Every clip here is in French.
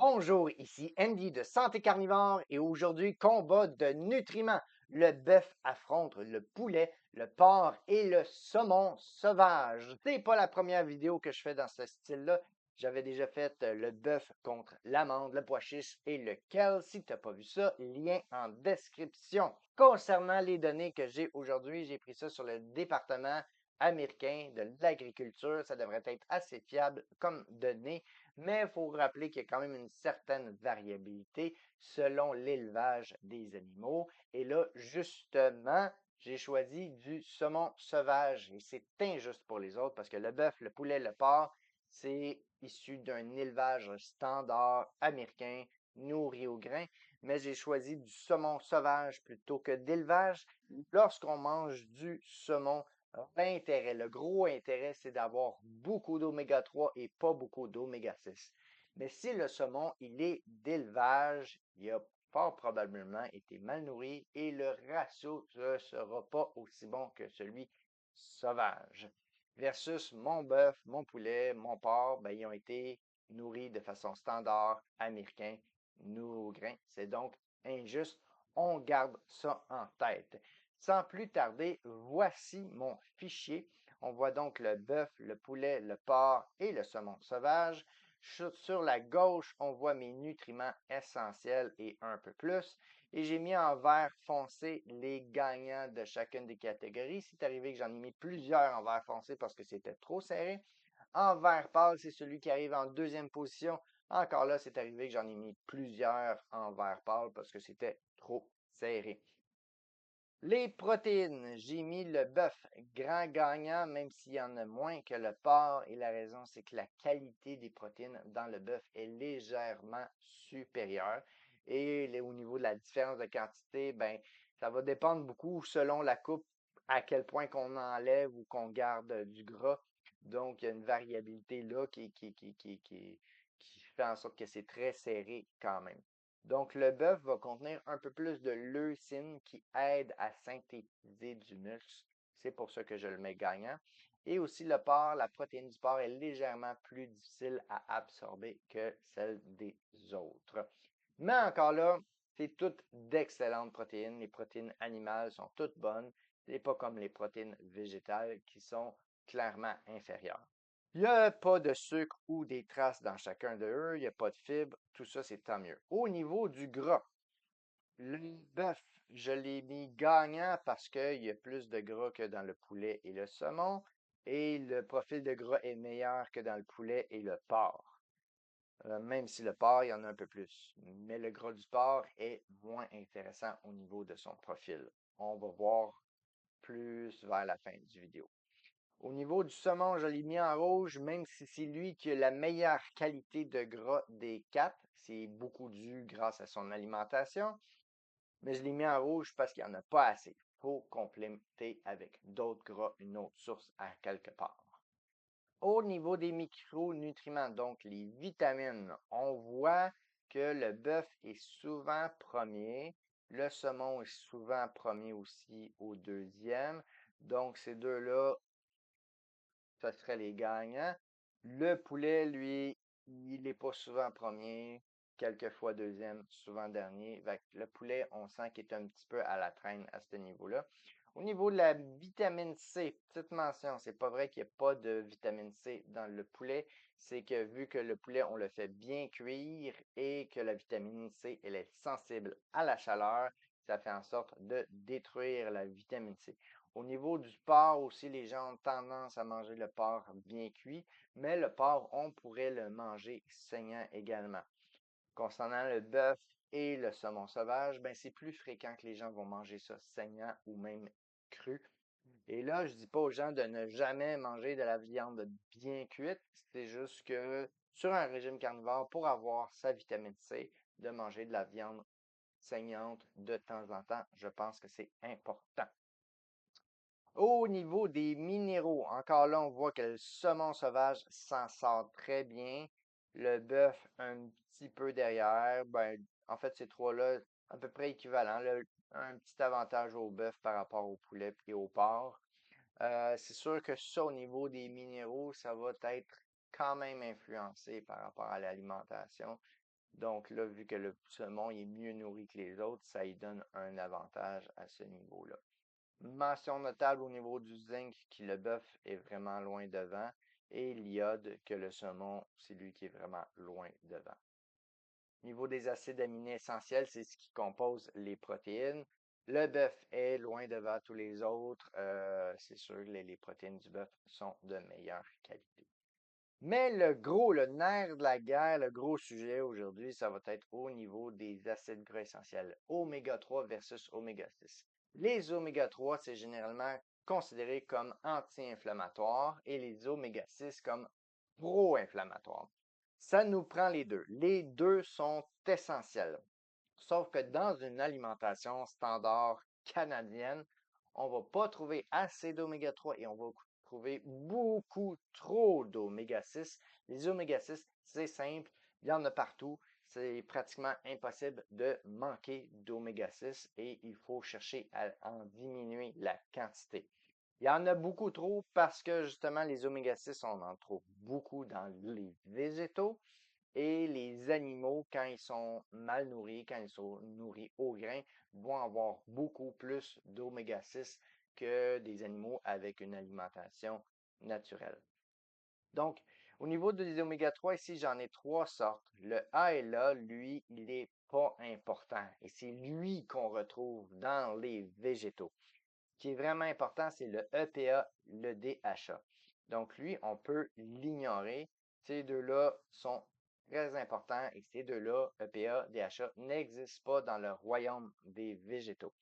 Bonjour, ici Andy de Santé Carnivore et aujourd'hui, combat de nutriments. Le bœuf affronte le poulet, le porc et le saumon sauvage. C'est pas la première vidéo que je fais dans ce style-là. J'avais déjà fait le bœuf contre l'amande, le pois chiche et le kale. Si tu n'as pas vu ça, lien en description. Concernant les données que j'ai aujourd'hui, j'ai pris ça sur le département américain de l'agriculture. Ça devrait être assez fiable comme données, mais il faut rappeler qu'il y a quand même une certaine variabilité selon l'élevage des animaux. Et là, justement, j'ai choisi du saumon sauvage et c'est injuste pour les autres parce que le bœuf, le poulet, le porc, c'est issu d'un élevage standard américain nourri au grain, mais j'ai choisi du saumon sauvage plutôt que d'élevage. Lorsqu'on mange du saumon, l'intérêt, le gros intérêt, c'est d'avoir beaucoup d'oméga 3 et pas beaucoup d'oméga 6. Mais si le saumon, il est d'élevage, il a fort probablement été mal nourri et le ratio ne sera pas aussi bon que celui sauvage. Versus mon bœuf, mon poulet, mon porc, ben, ils ont été nourris de façon standard, américain, nourris au grain. C'est donc injuste. On garde ça en tête. Sans plus tarder, voici mon fichier. On voit donc le bœuf, le poulet, le porc et le saumon sauvage. Sur la gauche, on voit mes nutriments essentiels et un peu plus. Et j'ai mis en vert foncé les gagnants de chacune des catégories. C'est arrivé que j'en ai mis plusieurs en vert foncé parce que c'était trop serré. En vert pâle, c'est celui qui arrive en deuxième position. Encore là, c'est arrivé que j'en ai mis plusieurs en vert pâle parce que c'était trop serré. Les protéines, j'ai mis le bœuf grand gagnant, même s'il y en a moins que le porc. Et la raison, c'est que la qualité des protéines dans le bœuf est légèrement supérieure. Et au niveau de la différence de quantité, ben, ça va dépendre beaucoup selon la coupe, à quel point qu'on enlève ou qu'on garde du gras. Donc, il y a une variabilité là qui fait en sorte que c'est très serré quand même. Donc, le bœuf va contenir un peu plus de leucine qui aide à synthétiser du muscle. C'est pour ça que je le mets gagnant. Et aussi le porc, la protéine du porc est légèrement plus difficile à absorber que celle des autres. Mais encore là, c'est toutes d'excellentes protéines. Les protéines animales sont toutes bonnes. C'est pas comme les protéines végétales qui sont clairement inférieures. Il n'y a pas de sucre ou des traces dans chacun d'eux, il n'y a pas de fibres, tout ça c'est tant mieux. Au niveau du gras, le bœuf, je l'ai mis gagnant parce qu'il y a plus de gras que dans le poulet et le saumon, et le profil de gras est meilleur que dans le poulet et le porc. Même si le porc, il y en a un peu plus. Mais le gras du porc est moins intéressant au niveau de son profil. On va voir plus vers la fin du vidéo. Au niveau du saumon, je l'ai mis en rouge, même si c'est lui qui a la meilleure qualité de gras des quatre. C'est beaucoup dû grâce à son alimentation. Mais je l'ai mis en rouge parce qu'il n'y en a pas assez. Il faut compléter avec d'autres gras, une autre source à quelque part. Au niveau des micronutriments, donc les vitamines, on voit que le bœuf est souvent premier. Le saumon est souvent premier aussi au deuxième. Donc, ces deux-là, ce serait les gagnants. Le poulet, lui, il n'est pas souvent premier, quelquefois deuxième, souvent dernier. Le poulet, on sent qu'il est un petit peu à la traîne à ce niveau-là. Au niveau de la vitamine C, petite mention, c'est pas vrai qu'il n'y a pas de vitamine C dans le poulet. C'est que vu que le poulet, on le fait bien cuire et que la vitamine C, elle est sensible à la chaleur, ça fait en sorte de détruire la vitamine C. Au niveau du porc aussi, les gens ont tendance à manger le porc bien cuit, mais le porc, on pourrait le manger saignant également. Concernant le bœuf et le saumon sauvage, ben c'est plus fréquent que les gens vont manger ça saignant ou même cru. Et là, je dis pas aux gens de ne jamais manger de la viande bien cuite, c'est juste que sur un régime carnivore, pour avoir sa vitamine C, de manger de la viande saignante de temps en temps, je pense que c'est important. Au niveau des minéraux, encore là, on voit que le saumon sauvage s'en sort très bien. Le bœuf, un petit peu derrière. Ben, en fait, ces trois-là, à peu près équivalents. Un petit avantage au bœuf par rapport au poulet et au porc. C'est sûr que ça, au niveau des minéraux, ça va être quand même influencé par rapport à l'alimentation. Donc là, vu que le saumon est mieux nourri que les autres, ça lui donne un avantage à ce niveau-là. Mention notable au niveau du zinc, que le bœuf est vraiment loin devant, et l'iode, que le saumon, c'est lui qui est vraiment loin devant. Au niveau des acides aminés essentiels, c'est ce qui compose les protéines. Le bœuf est loin devant tous les autres. C'est sûr que les protéines du bœuf sont de meilleure qualité. Mais le nerf de la guerre, le gros sujet aujourd'hui, ça va être au niveau des acides gras essentiels, oméga 3 versus oméga 6. Les oméga 3, c'est généralement considéré comme anti-inflammatoires et les oméga 6 comme pro-inflammatoires. Ça nous prend les deux. Les deux sont essentiels. Sauf que dans une alimentation standard canadienne, on va pas trouver assez d'oméga 3 et on va trouver beaucoup trop d'oméga 6. Les oméga 6, c'est simple, il y en a partout. C'est pratiquement impossible de manquer d'oméga 6 et il faut chercher à en diminuer la quantité. Il y en a beaucoup trop parce que justement les oméga 6, on en trouve beaucoup dans les végétaux. Et les animaux, quand ils sont mal nourris, quand ils sont nourris au grain, vont avoir beaucoup plus d'oméga 6 que des animaux avec une alimentation naturelle. Donc, au niveau des oméga 3, ici, j'en ai trois sortes. Le A et l'A, lui, il n'est pas important. Et c'est lui qu'on retrouve dans les végétaux. Ce qui est vraiment important, c'est le EPA, le DHA. Donc, lui, on peut l'ignorer. Ces deux-là sont très importants et ces deux-là, EPA, DHA, n'existent pas dans le royaume des végétaux.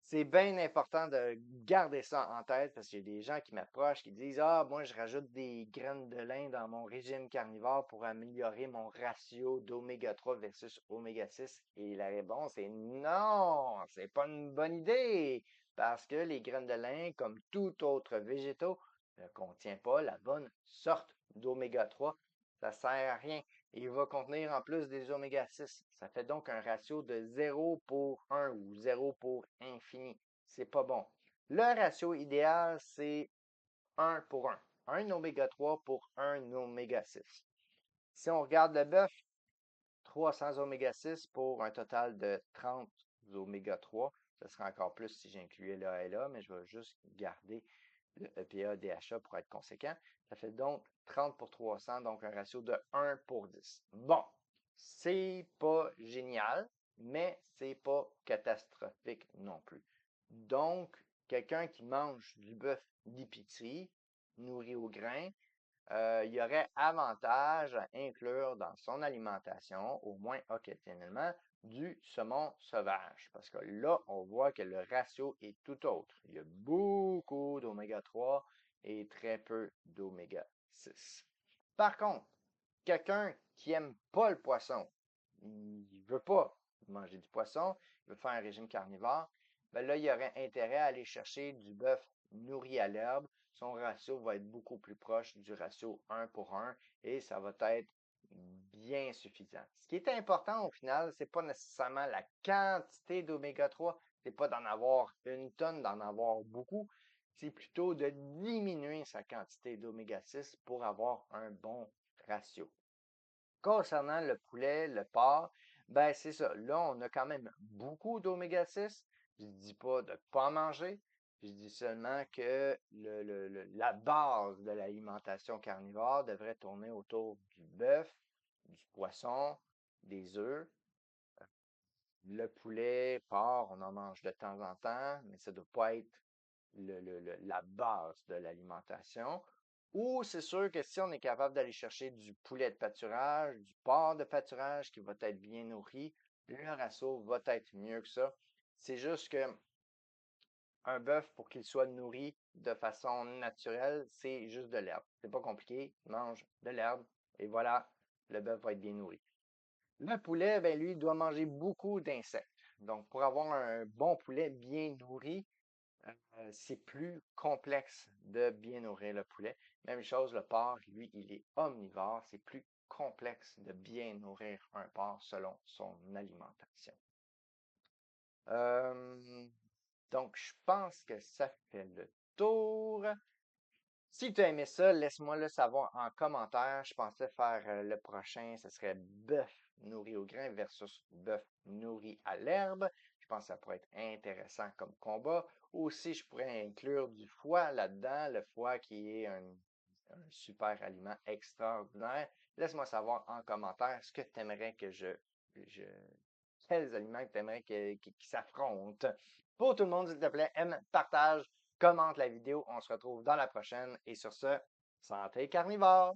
C'est bien important de garder ça en tête parce qu'il y a des gens qui m'approchent qui disent ah, moi, je rajoute des graines de lin dans mon régime carnivore pour améliorer mon ratio d'oméga 3 versus oméga 6. Et la réponse est non, c'est pas une bonne idée parce que les graines de lin, comme tout autre végétaux, ne contient pas la bonne sorte d'oméga 3. Ça sert à rien. Il va contenir en plus des oméga 6. Ça fait donc un ratio de 0 pour 1 ou 0 pour infini. C'est pas bon. Le ratio idéal, c'est 1 pour 1. Un oméga 3 pour un oméga 6. Si on regarde le bœuf, 300 oméga 6 pour un total de 30 oméga 3. Ce sera encore plus si j'incluais là et là, mais je vais juste garder le EPA DHA pour être conséquent. Ça fait donc 30 pour 300, donc un ratio de 1 pour 10. Bon, c'est pas génial, mais c'est pas catastrophique non plus. Donc, quelqu'un qui mange du bœuf d'épicerie, nourri au grain, il y aurait avantage à inclure dans son alimentation, au moins occasionnellement, du saumon sauvage. Parce que là, on voit que le ratio est tout autre. Il y a beaucoup d'oméga 3 et très peu d'oméga 6. Par contre, quelqu'un qui aime pas le poisson, il veut pas manger du poisson, il veut faire un régime carnivore, ben là, il y aurait intérêt à aller chercher du bœuf nourri à l'herbe. Son ratio va être beaucoup plus proche du ratio 1 pour 1 et ça va être bien suffisant. Ce qui est important au final, c'est pas nécessairement la quantité d'oméga 3, c'est pas d'en avoir une tonne, d'en avoir beaucoup, c'est plutôt de diminuer sa quantité d'oméga 6 pour avoir un bon ratio. Concernant le poulet, le porc, ben c'est ça. Là, on a quand même beaucoup d'oméga 6. Je ne dis pas de ne pas en manger. Je dis seulement que la base de l'alimentation carnivore devrait tourner autour du bœuf, du poisson, des œufs. Le poulet, porc, on en mange de temps en temps, mais ça ne doit pas être la base de l'alimentation. Ou c'est sûr que si on est capable d'aller chercher du poulet de pâturage, du porc de pâturage qui va être bien nourri, le ratio va être mieux que ça. C'est juste que un bœuf, pour qu'il soit nourri de façon naturelle, c'est juste de l'herbe. C'est pas compliqué, il mange de l'herbe et voilà, le bœuf va être bien nourri. Le poulet, ben lui, il doit manger beaucoup d'insectes. Donc, pour avoir un bon poulet bien nourri, c'est plus complexe de bien nourrir le poulet. Même chose, le porc, lui, il est omnivore. C'est plus complexe de bien nourrir un porc selon son alimentation. Donc, je pense que ça fait le tour. Si tu as aimé ça, laisse-moi le savoir en commentaire. Je pensais faire le prochain, ce serait bœuf au grain versus bœuf nourri à l'herbe. Je pense que ça pourrait être intéressant comme combat. Aussi, je pourrais inclure du foie là-dedans, le foie qui est un super aliment extraordinaire. Laisse-moi savoir en commentaire ce que tu aimerais que je quels aliments tu aimerais qui s'affrontent. Pour tout le monde, s'il te plaît, aime, partage, commente la vidéo. On se retrouve dans la prochaine. Et sur ce, santé carnivore!